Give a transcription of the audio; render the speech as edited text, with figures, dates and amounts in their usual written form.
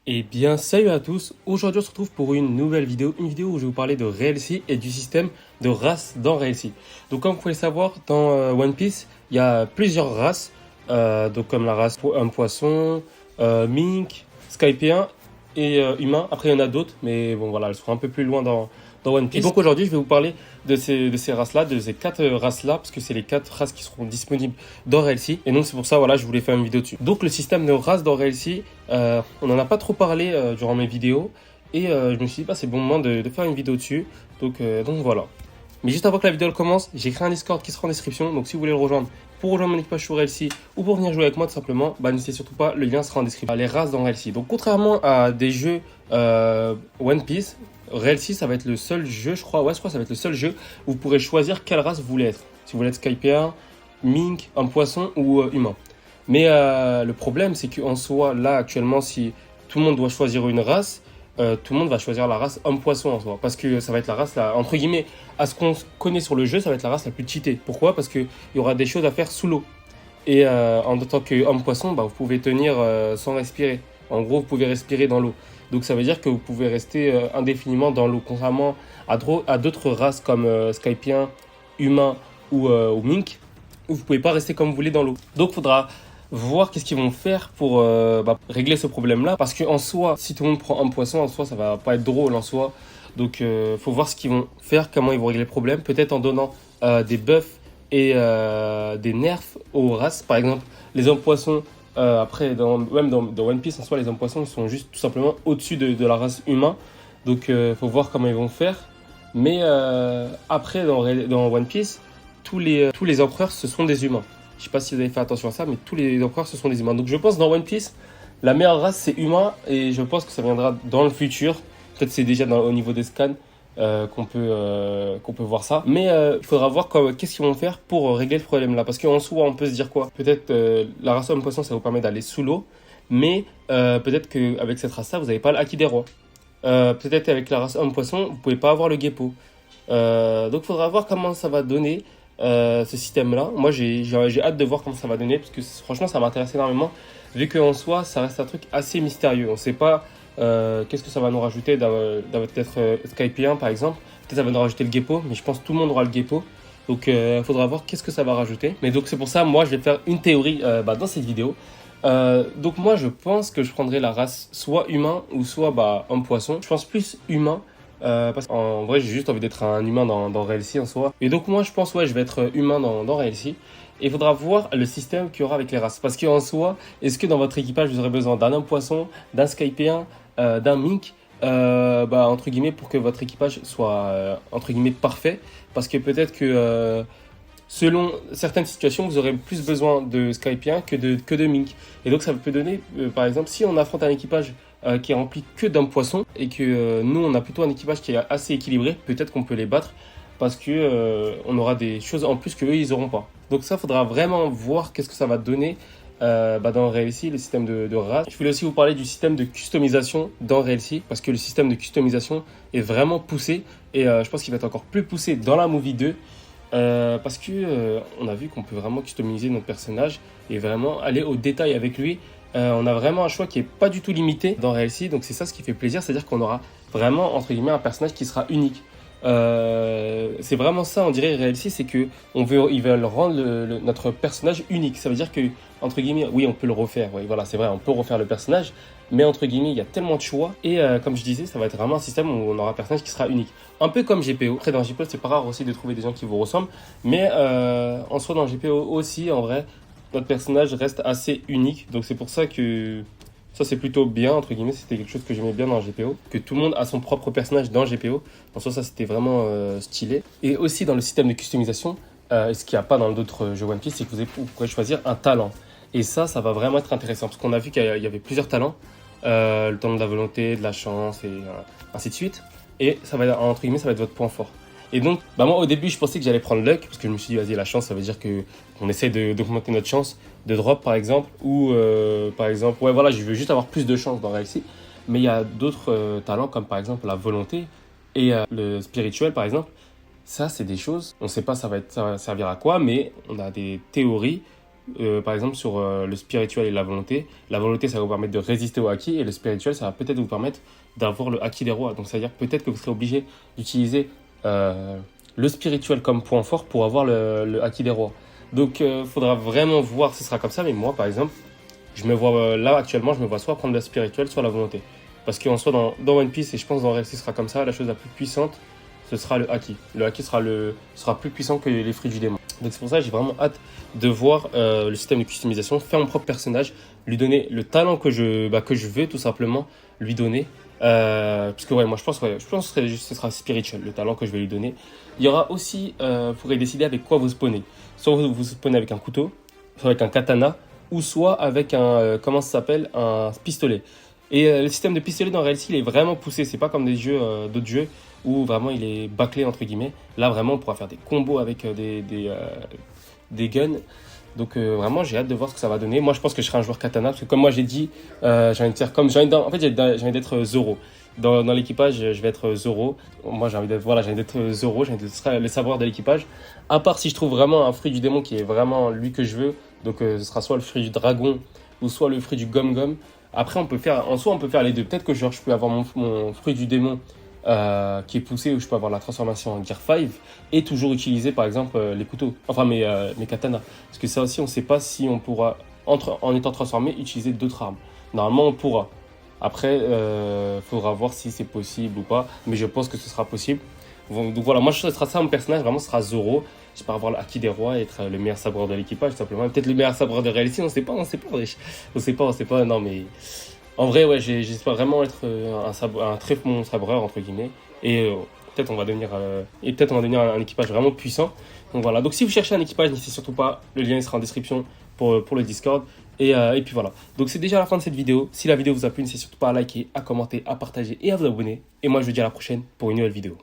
Eh bien, salut à tous. Aujourd'hui, on se retrouve pour une nouvelle vidéo. Une vidéo où je vais vous parler de RLC et du système de races dans RLC. Donc, comme vous pouvez le savoir, dans One Piece, il y a plusieurs races. Donc, comme la race homme poisson, mink, skypien et humain. Après, il y en a d'autres, mais bon, voilà, elles seront un peu plus loin dans One Piece. Et donc, aujourd'hui, je vais vous parler de ces races-là, de ces quatre races-là, parce que c'est les quatre races qui seront disponibles dans RLC. Et donc, c'est pour ça, voilà, je voulais faire une vidéo dessus. Donc, le système de races dans RLC, on n'en a pas trop parlé durant mes vidéos. Et je me suis dit, bah, c'est le bon moment de faire une vidéo dessus. Donc voilà. Mais juste avant que la vidéo commence, j'ai créé un Discord qui sera en description. Donc si vous voulez le rejoindre pour rejoindre mon équipage sur RLC ou pour venir jouer avec moi tout simplement, bah, n'hésitez surtout pas, le lien sera en description. Les races dans RLC. Donc contrairement à des jeux One Piece, RLC ça va être le seul jeu, je crois que ça va être le seul jeu où vous pourrez choisir quelle race vous voulez être. Si vous voulez être Skypien, Mink, un poisson ou humain. Mais le problème c'est qu'en soi, là actuellement, si tout le monde doit choisir une race, tout le monde va choisir la race homme-poisson en soi. Parce que ça va être la race, entre guillemets, à ce qu'on connaît sur le jeu, ça va être la race la plus cheatée. Pourquoi? Parce qu'il y aura des choses à faire sous l'eau. Et en tant qu'homme-poisson, bah, vous pouvez tenir sans respirer. En gros, vous pouvez respirer dans l'eau. Donc ça veut dire que vous pouvez rester indéfiniment dans l'eau. Contrairement à d'autres races comme Skypien, humain ou Mink, où vous ne pouvez pas rester comme vous voulez dans l'eau. Donc il faudra voir qu'est-ce qu'ils vont faire pour régler ce problème-là. Parce qu'en soi, si tout le monde prend un poisson, en soi, ça va pas être drôle en soi. Donc, faut voir ce qu'ils vont faire, comment ils vont régler le problème. Peut-être en donnant des buffs et des nerfs aux races. Par exemple, les hommes poissons, après, même dans One Piece, en soi, les hommes poissons, ils sont juste tout simplement au-dessus de la race humain. Donc, faut voir comment ils vont faire. Mais après, dans One Piece, tous les empereurs, ce sont des humains. Je sais pas si vous avez fait attention à ça, mais tous les empereurs, ce sont des humains. Donc je pense dans One Piece, la meilleure race, c'est humain. Et je pense que ça viendra dans le futur. Peut-être c'est déjà au niveau des scans qu'on peut voir ça. Mais il faudra voir qu'est-ce qu'ils vont faire pour régler le problème-là. Parce qu'en soi, on peut se dire quoi? Peut-être la race homme-poisson, ça vous permet d'aller sous l'eau. Mais peut-être qu'avec cette race-là, vous n'avez pas le Haki des rois. Peut-être avec la race homme-poisson, vous pouvez pas avoir le Geppo. Donc il faudra voir comment ça va donner. Ce système-là. Moi, j'ai hâte de voir comment ça va donner parce que franchement, ça m'intéresse énormément vu qu'en soi, ça reste un truc assez mystérieux. On ne sait pas qu'est-ce que ça va nous rajouter peut-être Skypien par exemple. Peut-être ça va nous rajouter le Geppo, mais je pense que tout le monde aura le Geppo. Donc, il faudra voir qu'est-ce que ça va rajouter. Mais donc, c'est pour ça, moi, je vais faire une théorie dans cette vidéo. Donc, moi, je pense que je prendrai la race soit humain ou soit homme-poisson. Je pense plus humain. Parce qu'en vrai, j'ai juste envie d'être un humain dans RLC en soi. Et donc, moi, je pense, ouais, je vais être humain dans RLC. Et il faudra voir le système qu'il y aura avec les races. Parce qu'en soi, est-ce que dans votre équipage, vous aurez besoin d'un homme poisson, d'un skypien, d'un mink, entre guillemets, pour que votre équipage soit, entre guillemets, parfait. Parce que peut-être que selon certaines situations, vous aurez plus besoin de Skypien que de Mink. Et donc, ça peut donner, par exemple, si on affronte un équipage qui est rempli que d'hommes poissons et que nous, on a plutôt un équipage qui est assez équilibré, peut-être qu'on peut les battre parce que on aura des choses en plus qu'eux, ils n'auront pas. Donc, ça, faudra vraiment voir qu'est-ce que ça va donner dans RLC, le système de race. Je voulais aussi vous parler du système de customisation dans RLC parce que le système de customisation est vraiment poussé et je pense qu'il va être encore plus poussé dans la Movie 2. Parce que on a vu qu'on peut vraiment customiser notre personnage et vraiment aller au détail avec lui. On a vraiment un choix qui est pas du tout limité dans RLC, donc c'est ça ce qui fait plaisir, c'est-à-dire qu'on aura vraiment entre guillemets un personnage qui sera unique. C'est vraiment ça, on dirait RLC, c'est que ils veulent rendre notre personnage unique. Ça veut dire que entre guillemets, oui, on peut le refaire. Oui, voilà, c'est vrai, on peut refaire le personnage, mais entre guillemets, il y a tellement de choix et comme je disais, ça va être vraiment un système où on aura un personnage qui sera unique. Un peu comme GPO. Après, dans GPO, c'est pas rare aussi de trouver des gens qui vous ressemblent, mais en soi, dans GPO aussi, en vrai, notre personnage reste assez unique. Donc c'est pour ça que ça, c'est plutôt bien, entre guillemets, c'était quelque chose que j'aimais bien dans GPO, que tout le monde a son propre personnage dans GPO. En soi, ça, c'était vraiment stylé. Et aussi, dans le système de customisation, ce qu'il n'y a pas dans d'autres jeux One Piece, c'est que vous pourrez choisir un talent. Et ça va vraiment être intéressant, parce qu'on a vu qu'il y avait plusieurs talents. Le talent de la volonté, de la chance, et ainsi de suite. Et ça va, entre guillemets, ça va être votre point fort. Et donc, moi, au début, je pensais que j'allais prendre luck, parce que je me suis dit, vas-y, la chance, ça veut dire qu'on essaie d'augmenter notre chance de drop, par exemple, ou par exemple, ouais, voilà, je veux juste avoir plus de chance dans RLC. Mais il y a d'autres talents, comme par exemple la volonté et le spirituel, par exemple. Ça, c'est des choses, on ne sait pas ça va servir à quoi, mais on a des théories par exemple sur le spirituel et la volonté. La volonté, ça va vous permettre de résister au haki et le spirituel, ça va peut-être vous permettre d'avoir le haki des rois. Donc, c'est-à-dire peut-être que vous serez obligé d'utiliser le spirituel comme point fort pour avoir le haki des rois. Donc, il faudra vraiment voir si ce sera comme ça. Mais moi, par exemple, je me vois là actuellement, je me vois soit prendre le spirituel, soit la volonté. Parce qu'en soit dans One Piece, et je pense dans RLC ce sera comme ça, la chose la plus puissante, ce sera le haki. Le haki sera plus puissant que les fruits du démon. Donc c'est pour ça que j'ai vraiment hâte de voir le système de customisation, faire mon propre personnage, lui donner le talent que je veux tout simplement lui donner. Parce que ouais, moi je pense que ce sera spirituel, le talent que je vais lui donner. Il y aura aussi, vous pourrez décider avec quoi vous spawnez. Soit vous spawnez avec un couteau, soit avec un katana, ou soit avec comment ça s'appelle, un pistolet. Et le système de pistolet dans RLC, il est vraiment poussé. C'est pas comme d'autres jeux où vraiment il est bâclé entre guillemets. Là vraiment on pourra faire des combos avec des guns. Donc vraiment j'ai hâte de voir ce que ça va donner. Moi je pense que je serai un joueur katana parce que comme moi j'ai dit, j'ai envie de faire comme en fait j'ai envie d'être Zoro. Dans l'équipage je vais être Zoro. Moi j'ai envie d'être Zoro, j'ai envie d'être le savoir de l'équipage. À part si je trouve vraiment un fruit du démon qui est vraiment lui que je veux. Donc ce sera soit le fruit du dragon ou soit le fruit du gom-gom. Après, on peut faire les deux. Peut-être que genre, je peux avoir mon fruit du démon qui est poussé, ou je peux avoir la transformation en Gear 5 et toujours utiliser par exemple les couteaux, enfin mes katanas. Parce que ça aussi, on ne sait pas si on pourra, en étant transformé, utiliser d'autres armes. Normalement, on pourra. Après, faudra voir si c'est possible ou pas, mais je pense que ce sera possible. Donc voilà, moi, ce sera ça mon personnage, vraiment, ce sera Zoro. J'espère avoir le haki des rois et être le meilleur sabreur de l'équipage, tout simplement. Peut-être le meilleur sabreur de réalité, on sait pas, non, mais en vrai, ouais, j'espère vraiment être un très bon sabreur, entre guillemets, et peut-être on va devenir, un équipage vraiment puissant. Donc voilà, donc si vous cherchez un équipage, n'hésitez surtout pas, le lien il sera en description pour le Discord. Et puis voilà, donc c'est déjà la fin de cette vidéo. Si la vidéo vous a plu, n'hésitez surtout pas à liker, à commenter, à partager et à vous abonner. Et moi je vous dis à la prochaine pour une nouvelle vidéo.